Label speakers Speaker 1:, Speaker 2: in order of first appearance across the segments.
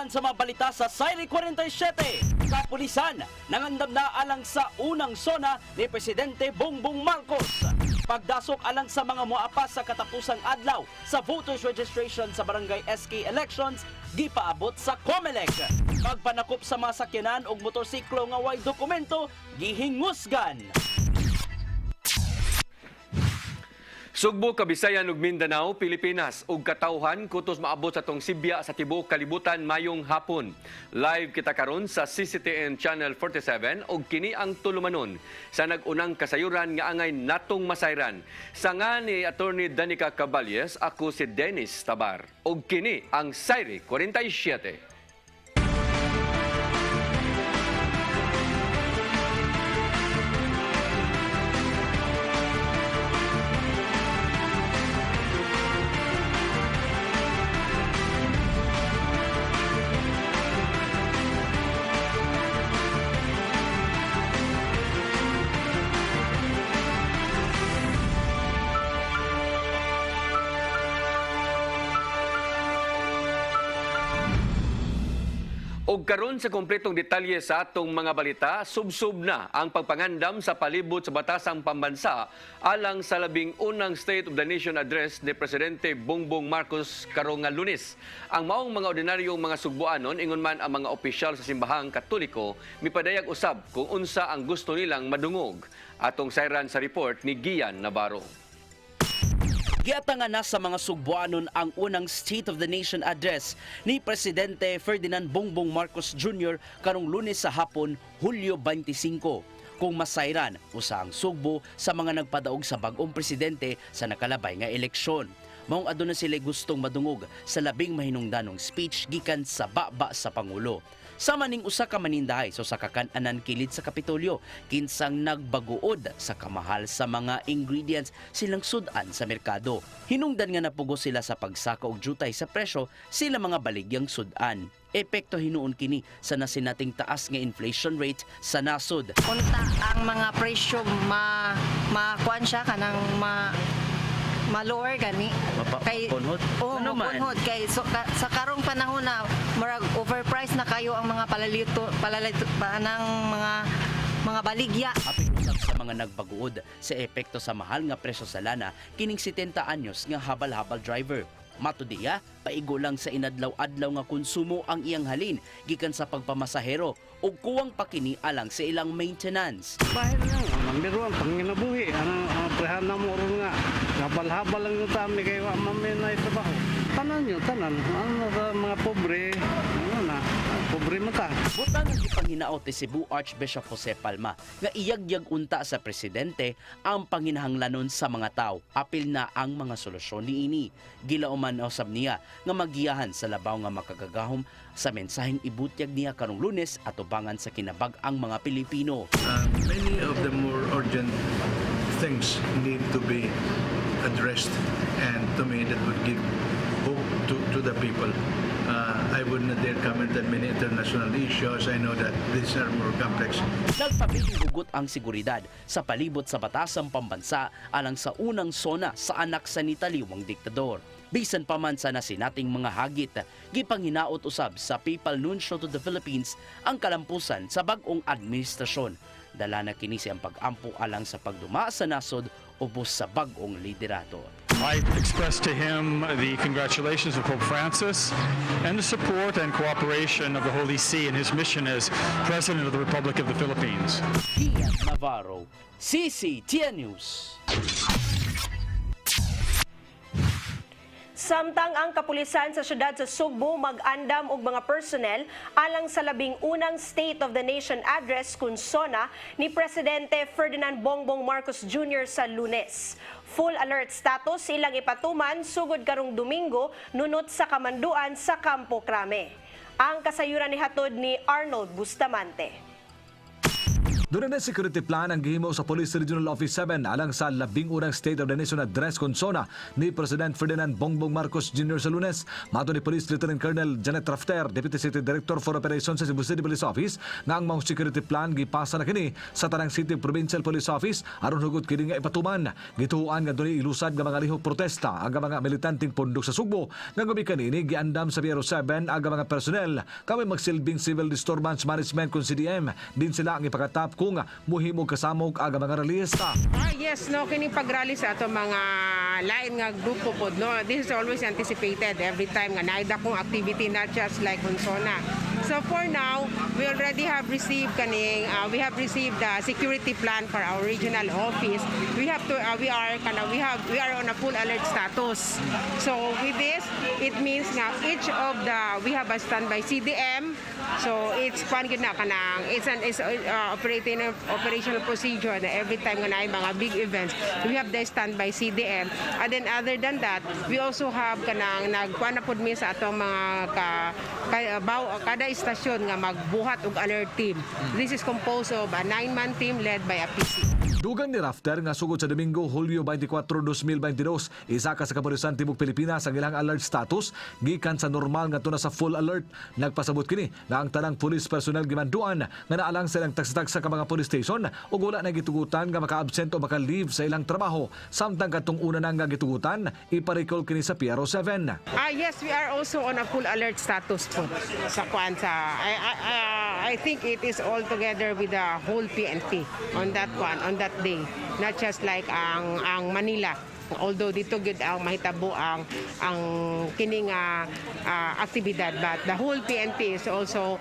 Speaker 1: Uban sa mga balita sa Sayri 47, kapulisan nangandam na alang sa unang sona ni Presidente Bongbong Marcos. Pagdasok alang sa mga moapas sa katapusang adlaw sa voters registration sa barangay SK elections, gipaabot sa COMELEC. Pagpanakop sa mga sakyanan og motorsiklo nga way dokumento, gihingusgan.
Speaker 2: Sugbo, Kabisayan ug Mindanao, Pilipinas ug katawhan kutos maabot sa tong Sibya sa tibuok kalibutan mayong hapon. Live kita karon sa CCTN Channel 47 ug kini ang tulumanon sa nag-unang kasayuran nga angay natong masayran. Sanga ni Attorney Danica Caballes, ako si Dennis Tabar ug kini ang Sayri 47. Og karon sa kompletong detalye sa atong mga balita, subsub na ang pagpangandam sa palibot sa batasang pambansa alang sa labing unang State of the Nation address ni Presidente Bongbong Marcos karong nga Lunes. Ang maong mga ordinaryong mga sugbuanon ingon man ang mga opisyal sa simbahang Katoliko mipadayag usab kung unsa ang gusto nilang madungog. Atong sayran sa report ni Gian Navarro.
Speaker 1: Giatangan na sa mga sugbuanon ang unang State of the Nation address ni Presidente Ferdinand Bongbong Marcos Jr. karong Lunes sa hapon, Hulyo 25. Kung masayran, usa ang sugbo sa mga nagpadaog sa bagong presidente sa nakalabay nga eleksyon. Maong aduna sila gustong madungog sa labing mahinungdanong speech gikan sa baba sa Pangulo. Sama ning usa ka manindahay sa kakan-anan kilid sa Kapitolyo, kinsang nagbaguod sa kamahal sa mga ingredients silang sudan sa merkado. Hinungdan nga napugo sila sa pagsaka og jutay sa presyo sila mga baligyang sudan. Epekto hinuon kini sa nasinating taas nga inflation rate sa nasod.
Speaker 3: Unta ang mga presyo makuan siya kanang ma-lower gani kay
Speaker 1: Mapunhod? Ano man?
Speaker 3: mapunhod kay sa karong panahon na murag overpriced na kayo ang mga palalito ng mga baligya.
Speaker 1: Apil usab sa mga nagbaguod sa epekto sa mahal nga presyo sa lana kining 70 anyos nga habal-habal driver. Matudiya, paigo lang sa inadlaw-adlaw nga konsumo ang iyang halin gikan sa pagpamasahero ug kuwang pakini alang sa ilang maintenance.
Speaker 4: Bahir na, mamiruan, panginabuhi. Ang prehan na mo ron nga. Habal-habal lang yung tami kayo, mamay na itabaho. Tanan nyo, tanan. Ano sa mga pobre, ano na, pobre mata.
Speaker 1: Butang ang ipanghinaot ni Cebu Archbishop Jose Palma nga iyagyag unta sa presidente ang panghinahanglanon sa mga tao. Apil na ang mga solusyon niini. Gilauman usab niya nga magiyahan sa labaw nga makagagahom sa mensaheng ibutyag niya karong Lunes at ubangan sa kinabag ang mga Pilipino.
Speaker 5: Many of the more urgent things need to be addressed, and to me that would give hope to the people. I would not dare comment on many international issues. I know that these are more complex.
Speaker 1: Nagpabiling hugot ang seguridad sa palibot sa batasang pambansa alang sa unang sona sa anak sa nitaliwang diktador. Bisan pa man sa nasinating mga hagit, gipanghinaot usab sa Papal Nuncio to the Philippines ang kalampusan sa bag-ong administrasyon. Dala na kini siyang pag-ampo alang sa pagduma sa nasod ubos sa bag-ong liderato.
Speaker 6: I express to him the congratulations of Pope Francis and the support and cooperation of the Holy See in his mission as President of the Republic of the Philippines.
Speaker 1: Gian Navarro, CCTN News.
Speaker 7: Samtang ang kapulisan sa syudad sa Sugbo mag-andam og mga personnel alang sa labing unang State of the Nation address kun sona ni Presidente Ferdinand Bongbong Marcos Jr. sa Lunes. Full alert status ilang ipatuman sugod karong Domingo nunot sa kamanduan sa Campo Crame. Ang kasayuran ni hatod ni Arnold Bustamante.
Speaker 8: Doon na security plan ang gihimo sa Police Regional Office 7 alang sa 11 State of the Nation Address konsona ni President Ferdinand Bongbong Marcos Jr. sa Lunes. Mato ni Police Lieutenant Colonel Janet Rafter, Deputy City Director for Operations sa Cebu City Police Office, nga ang mga security plan gipasa na kini sa tanang City Provincial Police Office aron hugot kini nga ipatuman. Gituhuan nga dunay ilusad nga mga lihok protesta ang mga militanteng pundok sa Sugbo nga gabi kanini giandam sa Piero 7 ang mga personnel kami magsilbing Civil Disturbance Management kung CDM din sila ang ipakatap kung muhimo kasamok ang mga realista.
Speaker 9: Yes, no, kini pagrally sa ato mga lain nga grupo pod, no. This is always anticipated every time nga naida kong activity, not just like Consona. So for now, we already have received we have received the security plan for our regional office. We are on a full alert status. So with this, it means nga we have a standby CDM. So it's operational procedure na every time nga na mga big events, we have the standby CDM. And then other than that, we also have nagkuan na pud mi sa atong mga kada istasyon nga magbuhat og alert team. This is composed of a 9-man team led by a PC.
Speaker 8: Dugang ni Rafter nga sugod sa Domingo, Hulyo 24, 2022, isa ka sa Kapulisan Timog Pilipinas ang ilang alert status gikan sa normal nga tuna sa full alert. Nagpasabot kini nga ang tanang police personnel gimanduan nga naalang silang tagsa-tagsa ka mga police station ug wala na gitugutan nga maka-absent o maka-leave sa ilang trabaho. Samtang katong una nang nga gitugutan, ipa-recall kini sa Piero 7.
Speaker 9: Yes, we are also on a full alert status po sa Kwanza. I think it is all together with the whole PNP on that day, not just like ang Manila. Although dito gid ang mahitabo ang kining aktibidad, but the whole PNP is also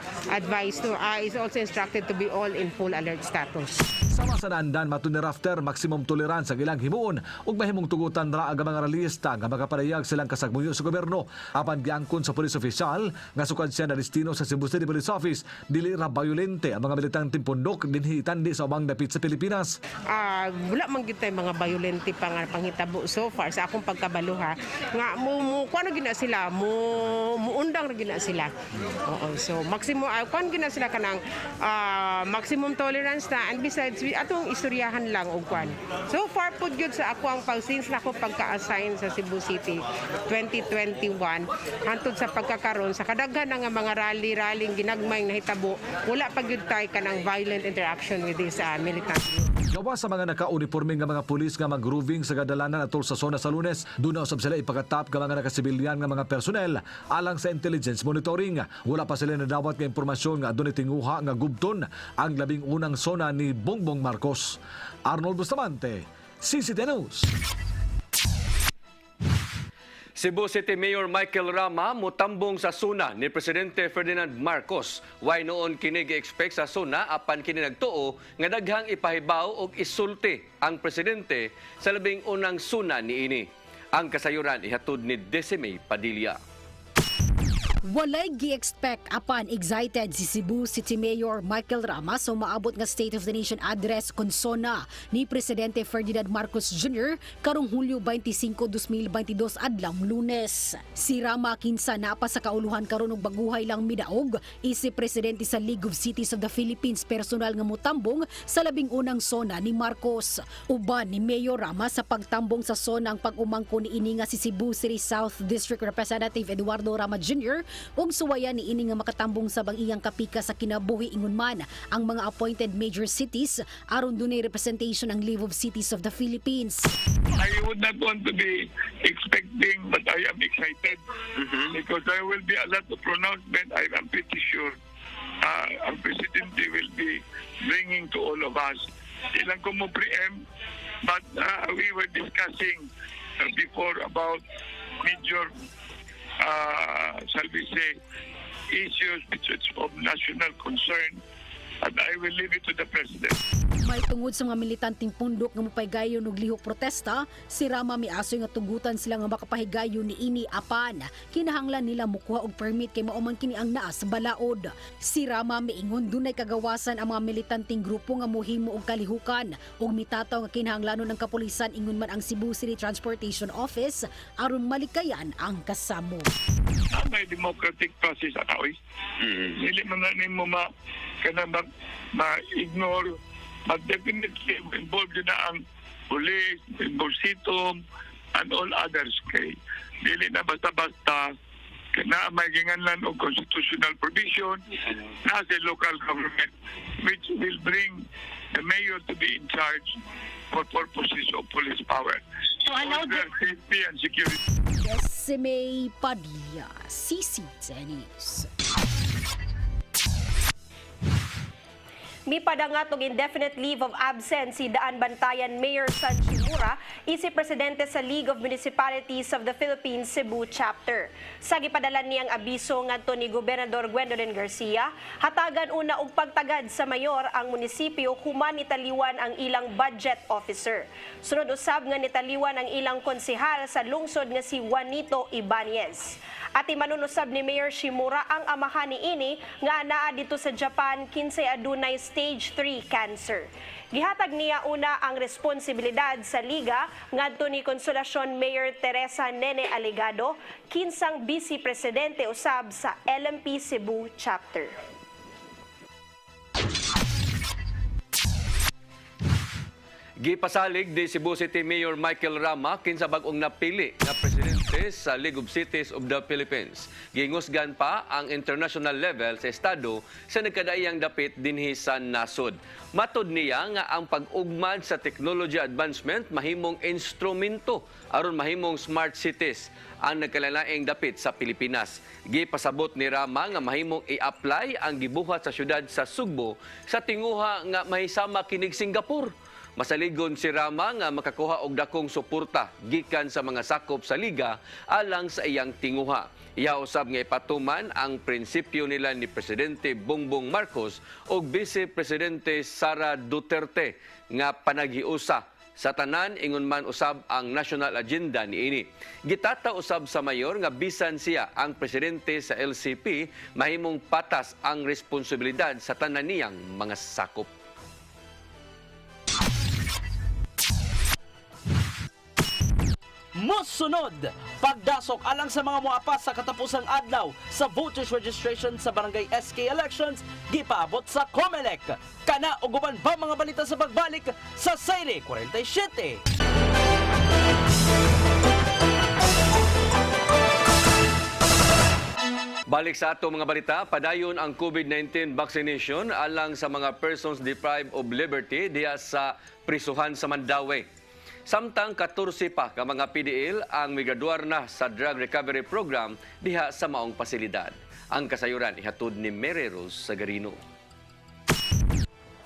Speaker 9: instructed to be all in full alert status.
Speaker 8: Sama sa naandan, mato ni Rafter, maximum tolerance ang ilang himuon ug mahimong tugutan ra ang mga realista nga makaparayag silang kasagmuyo sa gobyerno. Apan giangkon sa police official nga sukad siya na destino sa Cebu City Police Office, dili ra violente ang mga militanteng pundok dinhi tandi sa ubang dapit sa Pilipinas.
Speaker 9: Wala man gyud tay mga violente panghitabo so far sa akong pagkabaluha nga kuano gina sila muundang ra gina sila. Oo, so maximum kuan gina sila kanang maximum tolerance na, and besides atong istoryahan lang og kuan. So far pud gyud sa ako ang since na ako pagka-assign sa Cebu City 2021 hantod sa pagkakaron sa kadaghan nga mga rally ginagmay nahitabo, wala pa gyud tay kanang violent interaction with this militant.
Speaker 8: Gawa sa mga naka-uniforme nga mga pulis nga mag-grooving sa kadalanan atol sa zona sa Lunes, doon na usab sila ipakatap nga mga nakasibilyan nga mga personel alang sa intelligence monitoring. Wala pa sila nadawat nga impormasyon nga doon tinguha nga gubton ang 11 zona ni Bongbong Marcos. Arnold Bustamante, CCTV News.
Speaker 2: Cebu City Mayor Michael Rama mutambong sa suna ni Presidente Ferdinand Marcos. Why noon kini gi-expect sa suna apan kini nagtuo nga daghang ipahibaw og isulti ang presidente sa labing unang suna niini. Ang kasayuran ihatod ni Decime Padilla.
Speaker 10: Walay gi-expect apan excited si Cebu City Mayor Michael Rama sa maabot nga State of the Nation address konsona ni Presidente Ferdinand Marcos Jr. karong Hulyo 25, 2022 adlang Lunes. Si Rama kinsa napa sa kauluhan karon og baguhay lang midaog isip presidente sa League of Cities of the Philippines personal nga motambong sa labing unang sona ni Marcos. Uban ni Mayor Rama sa pagtambong sa sona ang pag-umangko ni ini nga si Cebu City South District Representative Eduardo Rama Jr. ug suwaya ni ini nga makatambong sa bang-iyang kapika sa kinabuhi ingon man ang mga appointed major cities aron dunay representation ang League of Cities of the Philippines.
Speaker 11: I would not want to be expecting, but I am excited because there will be a lot of pronouncement. I am pretty sure our President will be bringing to all of us. Ilang ko mo preempt, but we were discussing before about major shall we say, issues which is of national concern, and I will leave it to the President.
Speaker 10: May tungod sa mga militanteng pundok nga mopaygayon og lihok protesta, si Rama miasoy nga tugutan sila nga makapahigayon ni ini apan kinahanglan nila mokuha og permit kay mao man kini ang naa sa balaod. Si Rama miingon dunay kagawasan ang mga militanteng grupo nga mohimo og kalihukan ug mitataw nga kinahanglanon ng kapulisan ingon man ang Cebu City Transportation Office aron malikayan ang kasamo.
Speaker 11: May democratic process ataoy. Dili man na nimo ma-ignore but definitely involved din na ang police, involved SITOM, and all others kay dili na basta-basta na may ginganlan og constitutional provision na sa local government which will bring the mayor to be in charge for purposes of police power.
Speaker 7: So, ano
Speaker 11: Order, safety and security.
Speaker 10: May Padilla, CCTN News.
Speaker 7: Mipadangat og indefinite leave of absence si Daan Bantayan Mayor San Chimura, isi presidente sa League of Municipalities of the Philippines Cebu Chapter. Sa gipadala niyang abiso ngadto ni Gobernador Gwendolyn Garcia, hatagan una og pagtagad sa mayor ang munisipyo human nitaliwan ang ilang budget officer. Sunod usab nga nitaliwan ang ilang konsehal sa lungsod nga si Juanito Ibanez. At imanunusab ni Mayor Shimura ang amahan ni ini nga anaa dito sa Japan kinsay adunay stage 3 cancer. Gihatag niya una ang responsibilidad sa liga ngadto ni Consolacion Mayor Teresa Nene Aligado kinsang Vice Presidente usab sa LMP Cebu Chapter.
Speaker 2: Gipasalig di Cebu City Mayor Michael Rama kinsa bag-ong napili na presidente sa League of Cities of the Philippines. Gingusgan pa ang international level sa estado sa nagkadaiyang dapit dinhi sa nasod. Matod niya nga ang pag-ugmad sa technology advancement mahimong instrumento aron mahimong smart cities ang nagkalalaing dapit sa Pilipinas. Gipasabot ni Rama nga mahimong i-apply ang gibuhat sa syudad sa Sugbo sa tinguha nga mahisama kinig Singapore. Masaligon si Rama nga makakuha og dakong suporta gikan sa mga sakop sa liga alang sa iyang tinguha. Iya usab nga ipatuman ang prinsipyo nila ni Presidente Bongbong Marcos ug Vice Presidente Sara Duterte nga panagiusa sa tanan ingon man usab ang national agenda niini. Gitata usab sa mayor nga bisan siya ang presidente sa LCP mahimong patas ang responsibilidad sa tanan niyang mga sakop.
Speaker 1: Mosunod, pagdasok alang sa mga muapas sa katapusang adlaw sa voters registration sa Barangay SK elections, gipaabot sa COMELEC. Kana og uban pa mga balita sa pagbalik sa Sayre 47.
Speaker 2: Balik sa ato mga balita, padayon ang COVID-19 vaccination alang sa mga persons deprived of liberty diya sa prisuhan sa Mandaue. Samtang 14 pa ka mga PDL ang migraduar na sa drug recovery program diha sa maong pasilidad. Ang kasayuran ihatod ni Mary Rose Sagarino.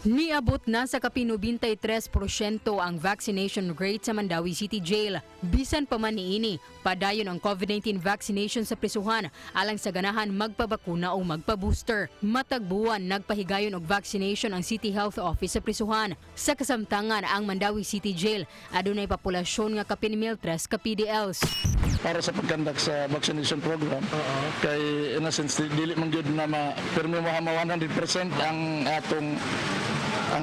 Speaker 12: Niabot na sa kapino 23% ang vaccination rate sa Mandawi City Jail. Bisan pa man niini, padayon ang COVID-19 vaccination sa prisuhan alang sa ganahan magpabakuna o magpa-booster. Matag buwan nagpahigayon og vaccination ang City Health Office sa prisuhan. Sa kasamtangan ang Mandawi City Jail adunay populasyon nga kapin 1,003 ka PDLs.
Speaker 13: Para sa pagkandak sa vaccination program, kay in a sense dili man gyud na permi mo 100% ang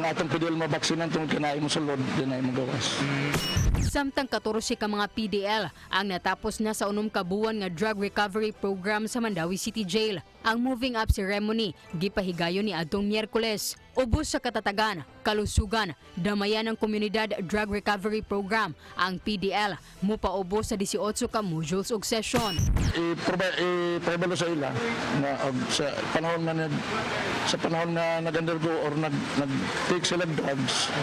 Speaker 13: atong PDL mabaksinan tungod kanay mo sulod dinay mo gawas.
Speaker 12: Samtang 14 ka mga PDL ang natapos na sa 6 ka buwan nga drug recovery program sa Mandawi City Jail. Ang moving up ceremony gipahigayon ni adtong Miyerkules. Ubos sa katatagan, kalusugan, damayan ng komunidad drug recovery program ang PDL mupaubos sa 18 ka modules ug session.
Speaker 13: I-prebalo sa ila na sa panahon na nag-undergo or nag-take sila drugs,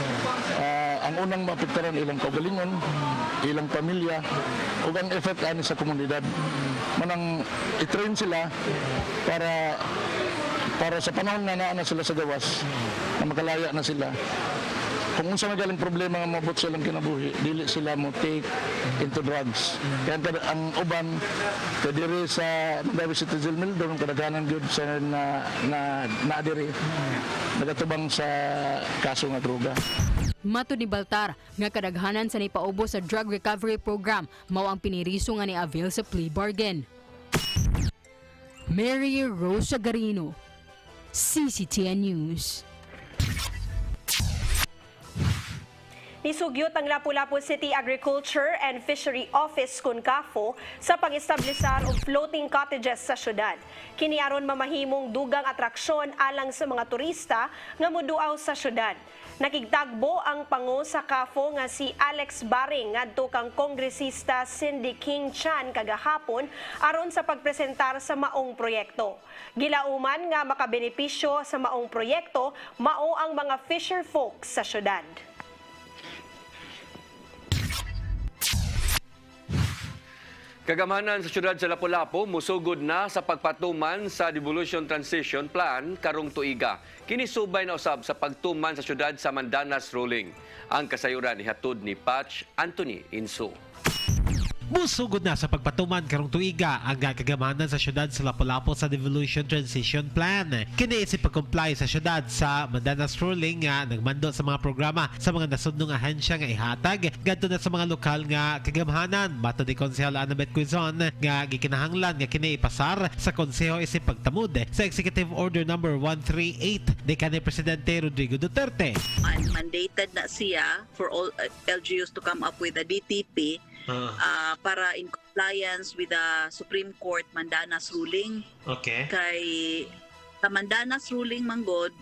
Speaker 13: ang unang maapektaran ilang kaugalingon, ilang pamilya, ug ang effect ani sa komunidad. Manang i-train sila para sa panahon na naana sila sa gawas, na makalaya na sila. Kung unsa magaling problema nga mabot silang kinabuhi, dili sila mo take into drugs. Kaya ang uban kadiri sa Mandawi City Jail Mildon kadaghanan gyud sa naadiri nagatubang sa kaso nga droga.
Speaker 12: Matud ni Baltar nga kadaghanan sa naipaubos sa drug recovery program mao ang piniriso nga ni avail sa plea bargain. Mary Rose Sagarino, CCTN News.
Speaker 7: Nisugyot ang Lapu-Lapu City Agriculture and Fishery Office Concafo sa pag-establisar og floating cottages sa syudad. Kini aron mamahimong dugang atraksyon alang sa mga turista nga moduaw sa syudad. Nakigtagbo ang pangu sa CAFO nga si Alex Baring ngadto kang kongresista Cindy King Chan kagahapon aron sa pagpresentar sa maong proyekto. Gilauman nga makabenepisyo sa maong proyekto mao ang mga fisher folk sa syudad.
Speaker 2: Kagamanan sa syudad sa Lapu-Lapu musugod na sa pagpatuman sa Devolution Transition Plan karong tuiga. Kinisubay na usab sa pagtuman sa syudad sa Mandanas Ruling. Ang kasayuran ihatod ni Patch Anthony Inso.
Speaker 14: Musugod na sa pagpatuman karong tuiga ang kagamanan sa syudad sa Lapu-Lapu sa Devolution Transition Plan. Kini si pag-comply sa syudad sa Mandanas Ruling nga nagmando sa mga programa sa mga nasudnong ahensya nga ihatag ngadto na sa mga lokal nga kagamanan. Bato ni Konsehal Annabeth Quizon nga gikinahanglan nga kini ipasar sa konseho isip pagtamud sa Executive Order number 138 ni kanhi Presidente Rodrigo Duterte.
Speaker 15: Mandated na siya for all LGUs to come up with a DTP para in compliance with the Supreme Court Mandanas ruling.
Speaker 14: Okay.
Speaker 15: Kay sa Mandanas ruling manggod,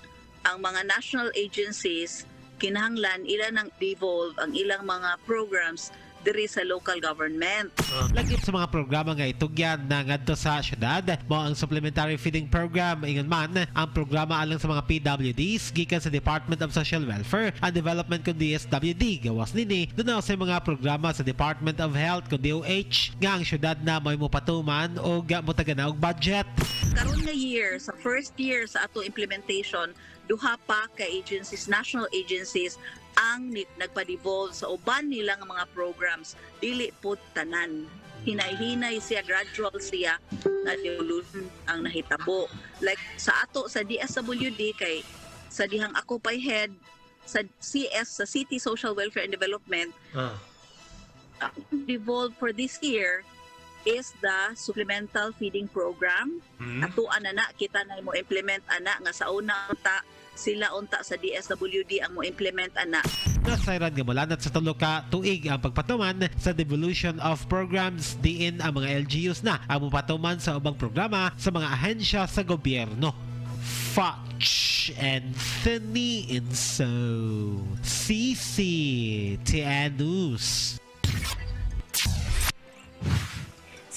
Speaker 15: ang mga national agencies kinahanglan ilan nang devolve ang ilang mga programs diri sa local government.
Speaker 14: Lagip sa mga programa nga itugyan na ngadto sa syudad, mao ang Supplementary Feeding Program, ingon man ang programa alang sa mga PWDs gikan sa Department of Social Welfare and Development kun DSWD. Gawas nini dunaw sa mga programa sa Department of Health kun DOH nga ang syudad na may mopatuman o motagana og budget.
Speaker 15: Karon nga year, sa first year sa ato implementation, duha pa ka agencies, national agencies ang nagpa-devolve sa uban nilang mga programs, dili po tanan. Hinay-hinay siya, gradual siya na devolution ang nahitabo. Like sa ato sa DSWD kay sa dihang ako pay head sa CS, sa City Social Welfare and Development, devolve for this year is the supplemental feeding program. Ato ana kita na mo implement ana nga sa una ta sila unta sa DSWD ang mo implement ana.
Speaker 14: Nasayran nga mulanat sa tulo ka tuig ang pagpatuman sa devolution of programs diin ang mga LGUs na ang mopatuman sa ubang programa sa mga ahensya sa gobyerno. Patch Anthony Inso, CCTN News.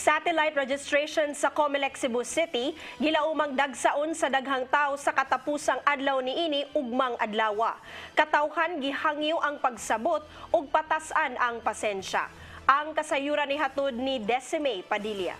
Speaker 7: Satellite registration sa Comelec Cebu City gilaumang dagsaon sa daghang tawo sa katapusang adlaw niini ugmang adlawa. Katawhan gihangyo ang pagsabot ug patasan ang pasensya. Ang kasayuran ni hatod ni Decime Padilla.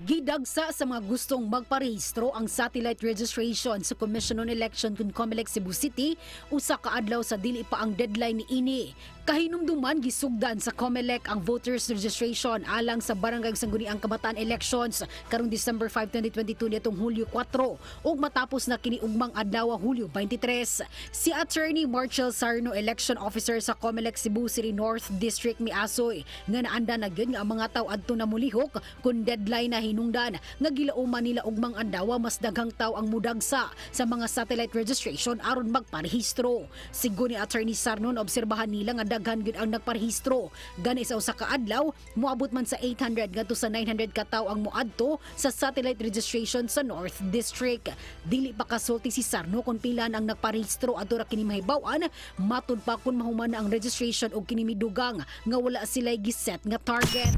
Speaker 10: Gidagsa sa mga gustong magparehistro ang satellite registration sa Commission on Election kun Comelec Cebu City usa ka adlaw sa dili pa ang deadline niini. Kahinumduman gisugdan sa Comelec ang voters registration alang sa Barangay Sangguniang Kabataan Elections karong December 5, 2022 nitong Hulyo 4 ug matapos na kini ugmang adlaw Hulyo 23. Si Attorney Marshall Sarno, Election Officer sa Comelec Cebu City North District miasoy nga naanda na gyud nga ang mga tawo adto na mulihok kun deadline na hinungdan nga gilauman nila ugmang adlaw mas daghang tawo ang mudagsa sa mga satellite registration aron magparehistro. Sigo ni Attorney Sarno obserbahan nila nga daghan gyud ang nagparehistro. Gani sa usa ka adlaw moabot man sa 800 ngadto sa 900 ka tawo ang moadto sa satellite registration sa North District. Dili pa kasulti si Sarno kung pila ang nagparehistro adto ra kini mahibaw-an matud pa kun mahuman na ang registration og kini midugang nga wala sila giset nga target.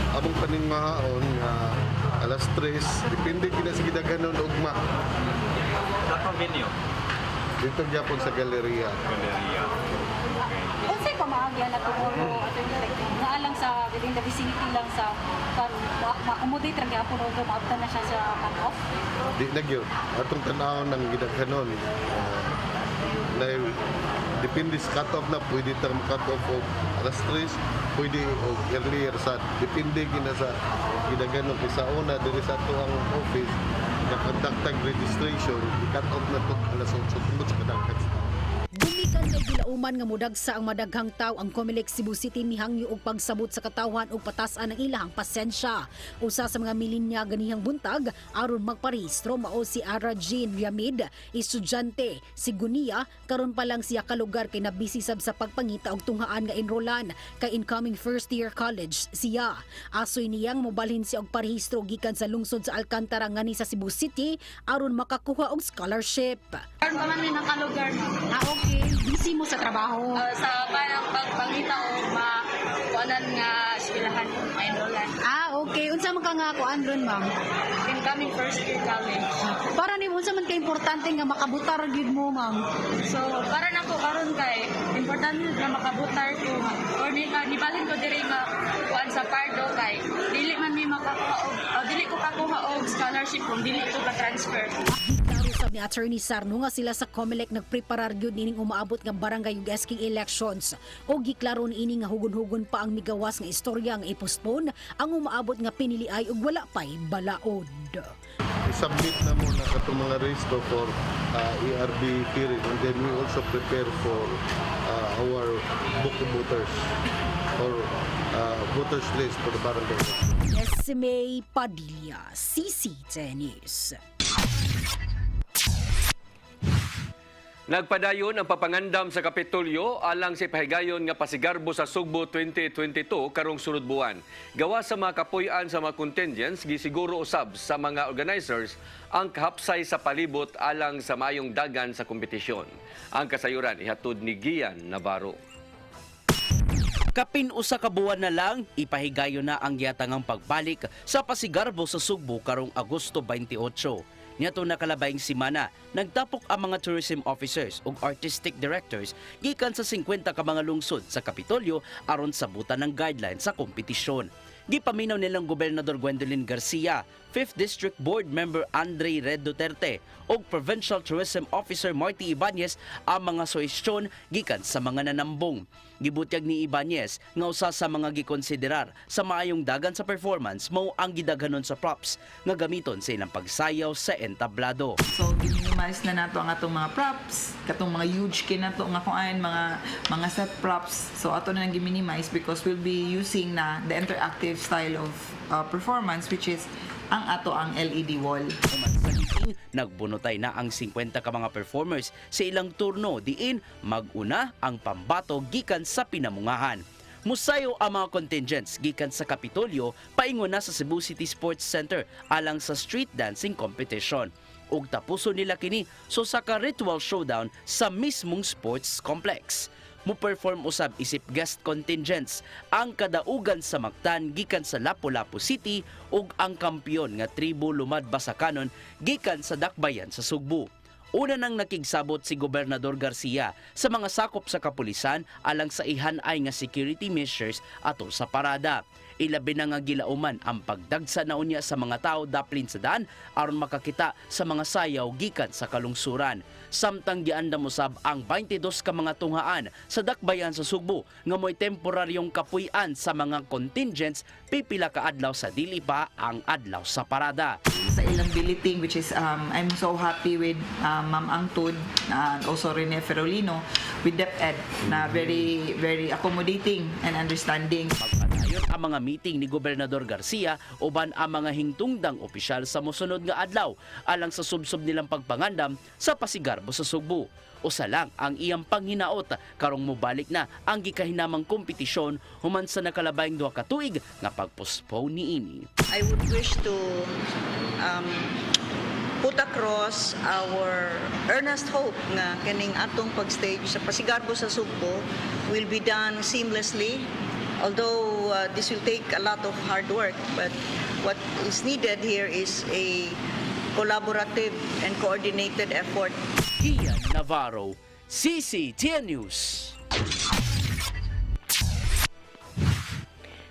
Speaker 16: Among paningmahaon nga alas 3 depende kina sa gidaghanon ugma.
Speaker 17: Sa venue
Speaker 16: Dito gyapon sa galeriya.
Speaker 18: Unsay pamaagi na tungod ato nga alang sa within the vicinity lang sa karon ma-accommodate ra gyapon og maabtan na siya sa cut-off?
Speaker 16: Di na gyud atong tan-aw nang gidaghanon. Depende sa cut-off na pwede tayong cut-off o alas 3, pwede o earlier sa depende gina sa gidaghanon sa una diri sa ato ang office na conduct registration i-cut-off na to alas 8 tungod sa kadaghan.
Speaker 10: Gumikan kay gilauman nga mudagsa ang madaghang tawo ang Comelec Cebu City mihangyo og pagsabot sa katawhan ug patasan ang ilahang pasensya. Usa sa mga milinya ganihang buntag aron magparehistro mao si Ara Jean Riamid, estudyante. Si Gunia karon pa lang siya ka lugar kay nabisi sab sa pagpangita og tunghaan nga enrollan kay incoming first year college siya. Asoy niyang mobalhin siya og parehistro gikan sa lungsod sa Alcantara ngani sa Cebu City aron makakuha og scholarship.
Speaker 18: karon pa man may nakalugar.
Speaker 10: Okay. Busy mo sa trabaho.
Speaker 18: Sa parang pagpangita o kuanan nga eskwelahan, ma-enrollan.
Speaker 10: Okay. Unsa man ka nga kuan ron, ma'am?
Speaker 18: Incoming first year college.
Speaker 10: Para ni unsa man ka importante nga makabutar gyud mo, ma'am?
Speaker 18: So, para na ko karon kay importante na makabutar ko or nibalhin ko diri nga kuan sa pardo kay dili man mi makakuha og dili ko kakuha og scholarship kung dili ko ka transfer.
Speaker 10: Usab ni Attorney Sarno nga sila sa COMELEC nagpreparar gyud nining umaabot nga barangay ug asking elections o giklaro niini nga hugon-hugon pa ang migawas nga istorya nga i-postpone ang umaabot nga piniliay ug wala pay balaod.
Speaker 16: I-submit na muna katong mga resto for ERB hearing and then we also prepare for our book of voters or voters list for the barangay.
Speaker 10: Esme Padilla, CC10 News.
Speaker 2: Nagpadayon ang papangandam sa Kapitolyo alang sa ipahigayon nga pasigarbo sa Sugbo 2022 karong sunod buwan. Gawa sa mga kapuy-an sa mga contingents, gisiguro usab sa mga organizers ang kahapsay sa palibot alang sa mayong dagan sa kompetisyon. Ang kasayuran ihatod ni Gian Navarro.
Speaker 1: Kapin usa ka buwan na lang, ipahigayon na ang giatangang pagbalik sa pasigarbo sa Sugbo karong Agosto 28. Niyato nakalabayng simana, nagtapok ang mga tourism officers ug artistic directors gikan sa 50 ka mga lungsod sa Kapitolyo aron sabutan ng guidelines sa kompetisyon. Gipaminaw nilang Gobernador Gwendolyn Garcia, 5th District Board Member Andre Red Duterte ug Provincial Tourism Officer Marty Ibanez ang mga suhestyon gikan sa mga nanambong. Gibutyag ni Ibanez nga usa sa mga gikonsiderar sa maayong dagan sa performance mao ang gidaghanon sa props nga gamiton sa ilang pagsayaw sa entablado.
Speaker 19: So minimize na nato ang atong mga props, katong mga huge kinato nga kuan mga set props. So ato na nang gi-minimize because we'll be using na the interactive style of performance which is ang ato ang LED wall.
Speaker 1: Nagbunotay na ang 50 ka mga performers sa ilang turno diin mag-una ang pambato gikan sa pinamungahan. Musayo ang mga contingents gikan sa Kapitolyo paingon na sa Cebu City Sports Center alang sa street dancing competition. Ug tapuso nila kini so sa ka-ritual showdown sa mismong sports complex. Mo-perform usab isip guest contingents ang kadaugan sa Mactan gikan sa Lapu-Lapu City ug ang kampiyon nga tribo Lumad Basakanon gikan sa Dakbayan sa Sugbo. Una nang nakigsabot si Gobernador Garcia sa mga sakop sa kapulisan alang sa ihanay nga security measures ato sa parada. Ilabi na nga gilauman ang pagdagsa na unya sa mga tao daplin sa daan aron makakita sa mga sayaw gikan sa kalungsuran. Samtang giandam usab ang 22 ka mga tunghaan sa Dakbayan sa Sugbo nga mo'y temporaryong kapuy-an sa mga contingents pipila ka adlaw sa dili pa ang adlaw sa parada.
Speaker 19: Sa ilang billeting which is I'm so happy with Ma'am Angtud and also Rene Ferolino with DepEd na very accommodating and understanding.
Speaker 1: Magpadayon ang mga meeting ni Gobernador Garcia uban ang mga hingtungdang opisyal sa mosunod nga adlaw alang sa subsob nilang pagpangandam sa pasigarbo sa Sugbo. Usa lang ang iyang panghinaot karong mobalik na ang gikahinamang kompetisyon human sa nakalabayng 2 ka tuig nga pagpostpone niini.
Speaker 15: I would wish to put across our earnest hope nga kaning atong pagstage sa pasigarbo sa Sugbo will be done seamlessly. Although this will take a lot of hard work, but what is needed here is a collaborative and coordinated effort.
Speaker 1: Gian Navarro, CC10 News.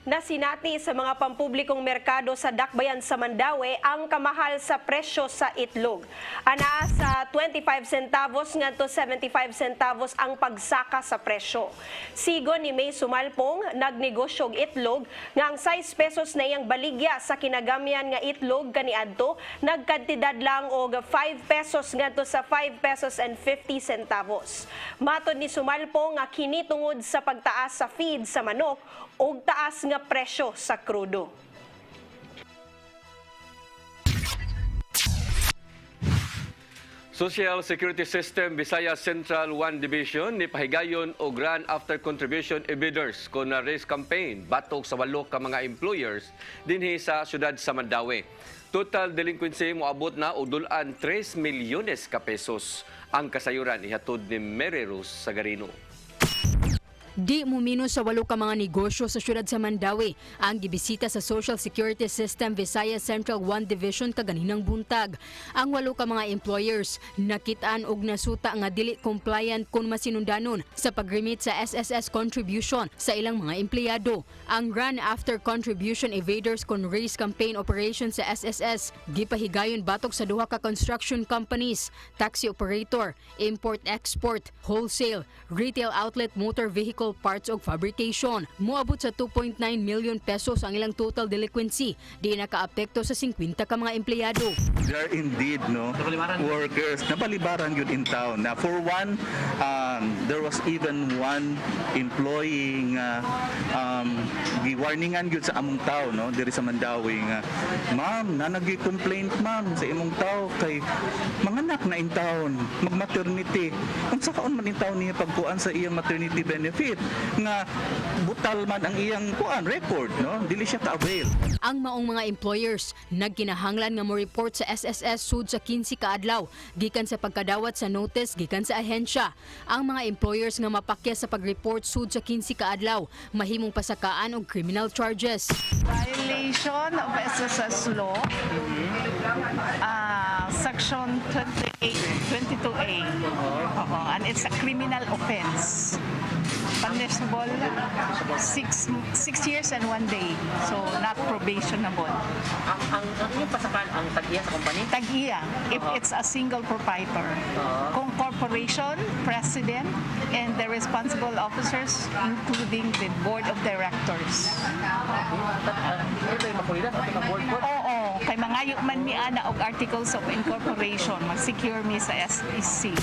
Speaker 7: Nasinati sa mga pampublikong merkado sa Dakbayan sa Mandaue ang kamahal sa presyo sa itlog. Ana sa 25 centavos ngadto 75 centavos ang pagsaka sa presyo. Sigon ni May Sumalpong nagnegosyo og itlog nga ang 6 pesos na iyang baligya sa kinagamyan nga itlog kaniadto nagkantidad lang og 5 pesos ngadto sa 5 pesos and 50 centavos. Matod ni Sumalpong nga kini tungod sa pagtaas sa feed sa manok ug taas nga presyo sa krudo.
Speaker 2: Social Security System Visayas Central 1 Division ni pahigayon og run after contribution e bidders kon na race campaign batok sa 8 ka mga employers dinhi sa syudad sa Mandaue. Total delinquency moabot na og dulan 3 milyones ka pesos. Ang kasayuran ihatod ni Mary Rose Sagarino.
Speaker 12: Di mumino sa 8 ka mga negosyo sa syudad sa Mandawi ang gibisita sa Social Security System Visayas Central 1 Division kaganinang buntag. Ang 8 ka mga employers nakitaan og nasuta nga dili compliant kun masinundanon sa pag-remit sa SSS contribution sa ilang mga empleyado. Ang Run After Contribution Evaders kun Race Campaign Operation sa SSS gipahigayon batok sa 2 ka construction companies, taxi operator, import-export, wholesale, retail outlet, motor vehicle parts og fabrication. Moabot sa 2.9 million pesos ang ilang total delinquency. Di nakaapekto sa 50 ka mga empleyado.
Speaker 20: There are indeed workers na balibaran yun in town. Na for one, there was even one employee giwarningan yun sa among tao, no? Diri sa Mandawi nga, ma'am, na nag-complaint ma'am sa imong tao kay manganak na in town, mag-maternity. Kung sa kaon man in town niya pagkuan sa iyang maternity benefit, nga butal man ang iyang record, no? Dili siya ka-avail.
Speaker 12: Ang maong mga employers nagkinahanglan nga mo report sa SSS sud sa 15 ka adlaw gikan sa pagkadawat sa notice gikan sa ahensya. Ang mga employers nga mapakya sa pag-report sud sa 15 ka adlaw mahimong pasakaan og criminal charges.
Speaker 21: Violation of SSS law, section 22A, and it's a criminal offense. Punishable 6 years and 1 day. So not probationable.
Speaker 22: Ang inyong pasakan ang tag-iya sa company?
Speaker 21: Tag-iya if it's a single proprietor. Kung corporation, president, and the responsible officers including the board of directors.
Speaker 22: Ito yung makulidan at yung board board?
Speaker 21: Oo, kay mangayo man mi ana og articles of incorporation, mag-secure mi sa SEC.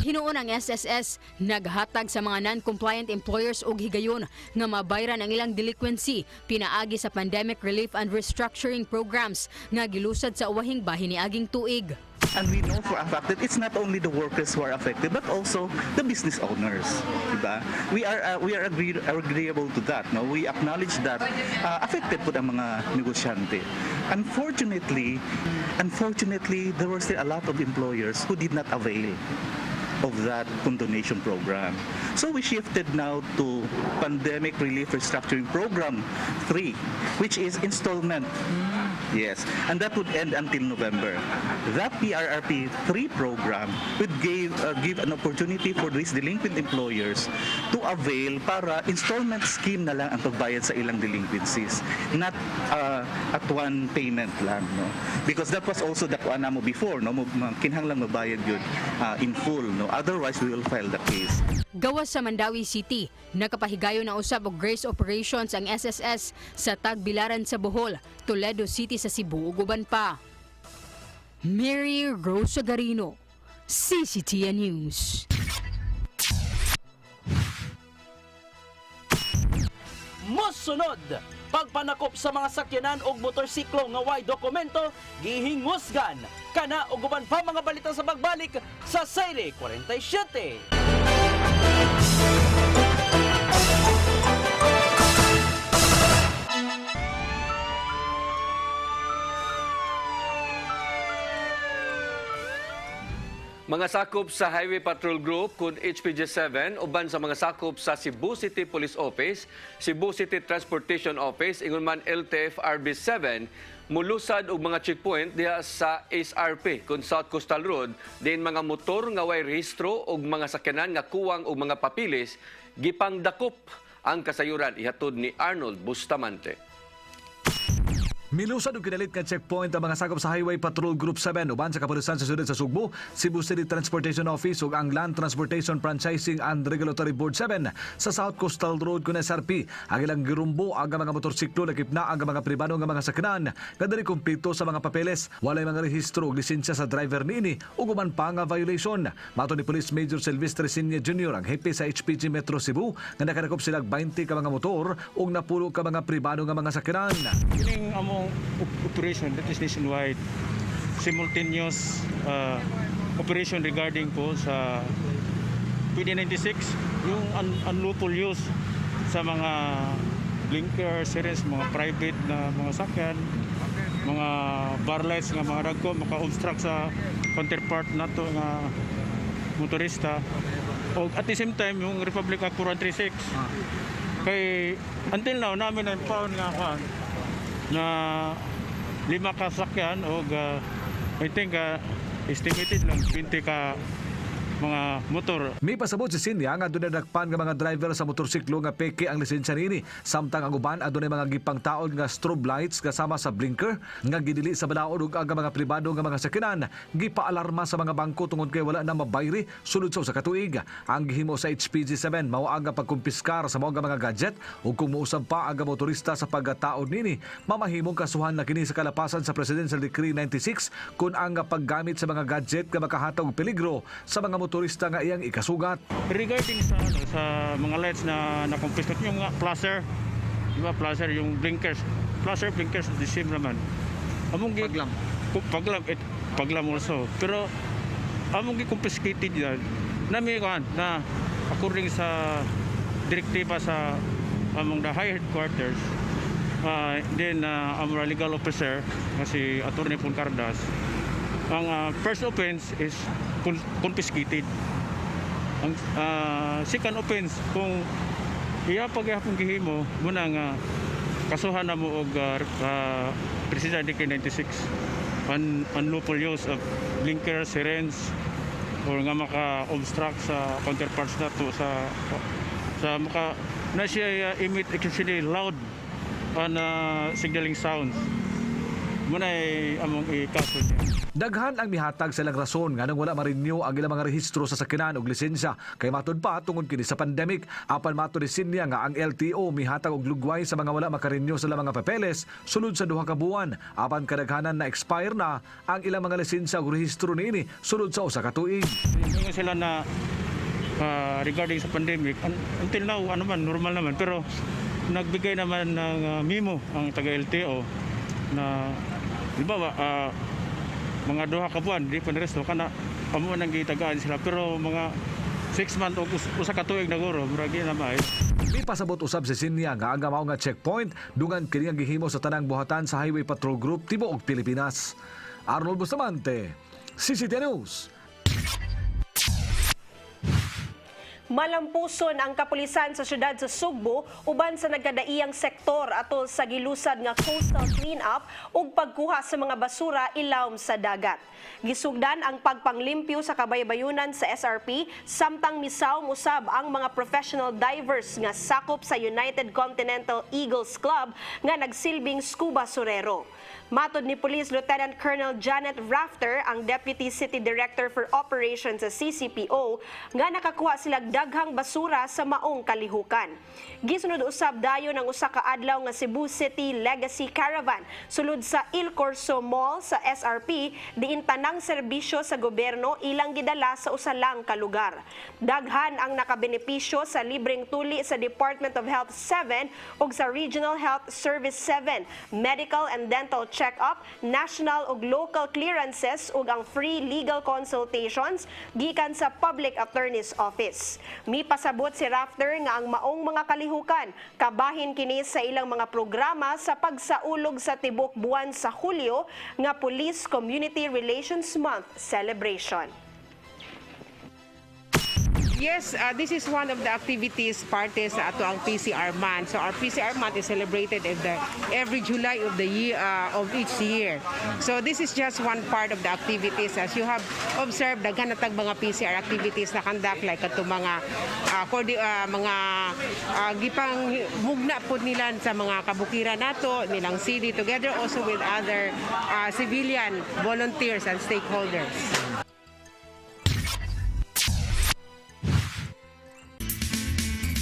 Speaker 12: Hinuon ang SSS naghatag sa mga non-compliant employers og higayon nga mabayran ang ilang delinquency pinaagi sa pandemic relief and restructuring programs nga gilusad sa uwahing bahin niaging tuig.
Speaker 20: And we know for a fact that it's not only the workers who are affected, but also the business owners. Diba? We are agreeable to that. No? We acknowledge that affected po ang mga negosyante. Unfortunately, there were still a lot of employers who did not avail of that condonation program. So we shifted now to Pandemic Relief Restructuring Program 3, which is installment. Yes, and that would end until November. That PRRP 3 program would give an opportunity for these delinquent employers to avail para installment scheme na lang ang pagbayad sa ilang delinquencies, not at one payment lang, no? Because that was also the kuan mo before, no? Kinahanglan mabayad yun in full, no? Otherwise we will file the case.
Speaker 12: Gawas sa Mandawi City, nakapahigayon na usab og grace operations ang SSS sa Tagbilaran sa Bohol, Toledo City sa Cebu ug uban pa. Mary Rose Sagarino, CCTN News.
Speaker 1: Mosunod, pagpanakop sa mga sakyanan og motorsiklo nga way dokumento gihingusgan kana og uban pa mga balita sa pagbalik sa Saile 47.
Speaker 2: Mga sakop sa Highway Patrol Group kung HPG7 uban sa mga sakop sa Cebu City Police Office, Cebu City Transportation Office, ingon man LTF RB7, mulusad og mga checkpoint diha sa SRP kung South Coastal Road, din mga motor nga way rehistro og mga sakyanan nga kuwang og mga papilis, gipangdakop ang kasayuran ihatod ni Arnold Bustamante.
Speaker 8: Milusad og kinalit nga checkpoint ang mga sakop sa Highway Patrol Group 7 uban sa kapulisan sa siyudad sa Sugbo, Cebu City Transportation Office ug ang Land Transportation Franchising and Regulatory Board 7 sa South Coastal Road kun SRP. Ang ilang girumbo ang mga motorsiklo lakip na ang mga pribado nga mga sakyanan nga dili kumpleto sa mga papeles, walay mga rehistro ug lisensya sa driver niini ug uban pa nga violation. Mato ni Police Major Silvestre Sinya Jr. ang hepe sa HPG Metro Cebu nga nakadakop sila 20 ka mga motor ug napulo ka mga pribado nga mga sakyanan.
Speaker 6: Kining operation that is nationwide, simultaneous operation regarding po sa PD96, yung unlawful use sa mga blinker, sirens, mga private na mga sakyan, mga bar lights nga mga ragko, maka-obstruct sa counterpart nato nga motorista. O at the same time, yung Republic Act 436. Kay, until now, namin na found na 5 kasakyan o I think estimated lang 20 ka mga motor.
Speaker 8: May pasabot si Sinya nga doon na nagpan nga mga driver sa motorsiklo nga peke ang lisensya nini. Samtang ang uban adunay mga gipang taon nga strobe lights kasama sa blinker nga gidili sa balaod ug aga mga pribado nga mga sakinan. Gipaalarma sa mga bangko tungod kay wala na mabayri sulod sa usa ka tuig. Ang gihimo sa HPG7 mao ang pagkumpiskar sa mga mga gadget ug kung mousab pa ang motorista sa pagataod nini, mamahimong kasuhan na kini sa kalapasan sa Presidential Decree 96 kung ang paggamit sa mga gadget nga makahatag og peligro sa mga motorista nga iyang ikasugat.
Speaker 6: Regarding sa mga lights na nakumpiskat yung mga flasher, di ba flasher yung blinkers, flasher blinkers the same naman. Among paglam also. Pero among confiscated yan. Nami na according sa direktiba sa among the high headquarters, then our legal officer si Attorney Puncardas, ang first offense is confiscated. Ang second offense kung paghapon gihimo muna nga kasuhan na mo og President Decree 96 unlawful use of blinkers, sirens or nga maka-obstruct sa counterparts nato sa maka na siya emit actually loud on signaling sounds. Muna among ikaso niya.
Speaker 8: Daghan ang mihatag sa ilang rason nga nang wala ma-renew ang ilang mga rehistro sa sakinan ug lisensya kay matud pa tungod kini sa pandemic. Apan matud ni Sinya nga ang LTO mihatag og lugway sa mga wala maka-renew sa mga papeles sulod sa 2 ka buwan. Apan kadaghanan na expire na ang ilang mga lisensya ug rehistro niini sulod sa 1 ka tuig.
Speaker 6: Ingon sila na regarding sa pandemic until now normal naman, pero nagbigay naman ng memo ang taga LTO na di ba mga 2 ka buwan di pa resto kana amo nang gitagaan sila, pero mga 6 months o 1 ka tuig na guro murag na may.
Speaker 8: May pasabot usab si Sinya nga ang mao nga checkpoint dungan kini nga gihimo sa tanang buhatan sa Highway Patrol Group tibuok Pilipinas. Arnold Bustamante, CCTV News.
Speaker 7: Malampuson ang kapulisan sa syudad sa Sugbo uban sa nagkadaiyang sektor atol sa gilusad nga coastal cleanup ug pagkuha sa mga basura ilawom sa dagat. Gisugdan ang pagpanglimpyo sa kabaybayunan sa SRP samtang misawm usab ang mga professional divers nga sakop sa United Continental Eagles Club nga nagsilbing scuba surero. Matod ni Police Lieutenant Colonel Janet Rafter, ang Deputy City Director for Operations sa CCPO, nga nakakuha sila daghang basura sa maong kalihukan. Gisunod usab dayon ang usa ka adlaw nga Cebu City Legacy Caravan sulod sa Il Corso Mall sa SRP diin tanang serbisyo sa gobyerno ilang gidala sa usa lang ka lugar. Daghan ang nakabenepisyo sa libreng tuli sa Department of Health 7 ug sa Regional Health Service 7, medical and dental check-up, national ug local clearances ug ang free legal consultations gikan sa Public Attorney's Office. Mi pasabot si Rafter nga ang maong mga kalihukan kabahin kini sa ilang mga programa sa pagsaulog sa tibok buwan sa Hulyo nga Police Community Relations Month celebration.
Speaker 9: Yes, this is one of the activities parte sa ato ang PCR month. So our PCR month is celebrated every July of the year of each year. So this is just one part of the activities. As you have observed, daghan natag mga PCR activities na conduct like ato mga gipang mugna pod nila sa mga kabukiran nato nilang city together also with other civilian volunteers and stakeholders.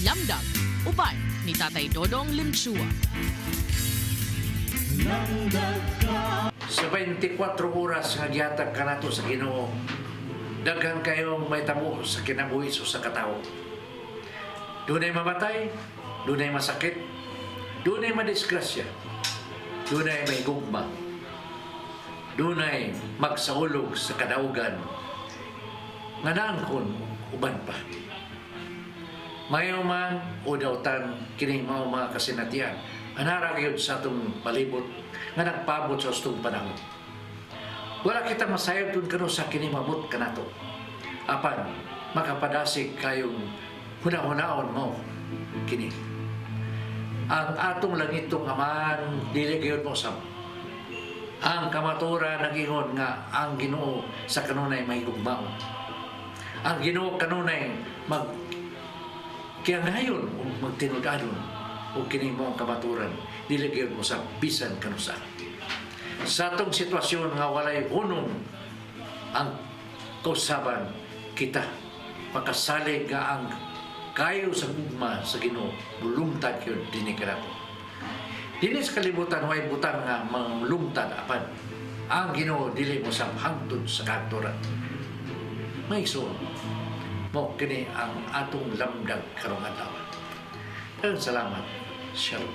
Speaker 3: Lamdag, uban ni Tatay Dodong Limsua.
Speaker 4: Sa 24 oras nga gihatag kanato sa Ginoo, daghan kayong may tabo sa kinabuhi sa katao. Dunay mamatay, dunay masakit, dunay madisgrasya, dunay may gugma, dunay magsaulog sa kadaugan, nga naangkon uban pa. Mayo man o dautan kining mga kasinatian anara gyud sa atong palibot nga nagpabot sa ustong panahon. Wala kita masayod dun kano sa kini mabot kanato. apan makapadasig kayong hunahunahon mo kini. Ang atong langitong aman dili gyud mo sa ang kamatura nagingon nga ang Ginoo sa kanunay mahigugmao. Ang Ginoo kanunay kiangayon o magtinudadon o kini mo ang kamaturan dili gyud mo sa bisan kanusa. Sa atong sitwasyon nga walay hunong ang kausaban kita pakasalig nga ang kayo sa gugma sa Ginoo bulungtad yun dinhi kanato. Dinhi sa kalibutan way butang nga manglungtad apan ang Ginoo dili mo sa hangtod sa kantoran. Maigsoon mo kini ang atong lamdag karong adlaw. Daghang salamat. Shalom.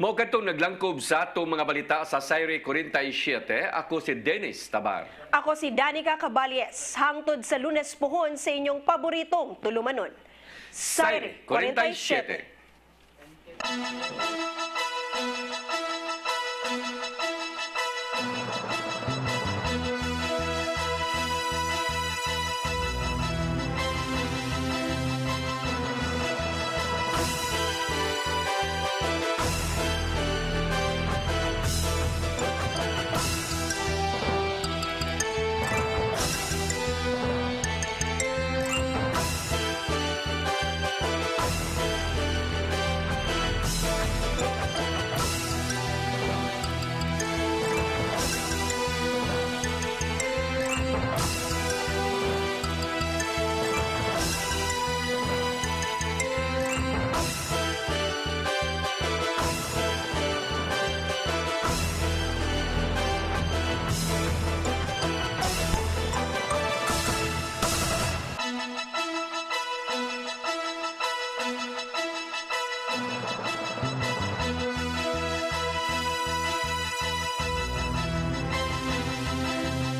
Speaker 2: Mao kadtong naglangkob sa atong mga balita sa Sayre 47, ako si Dennis Tabar.
Speaker 7: Ako si Danica Caballes, hangtod sa Lunes pohon sa inyong paboritong tulumanon.
Speaker 2: Sayre 47.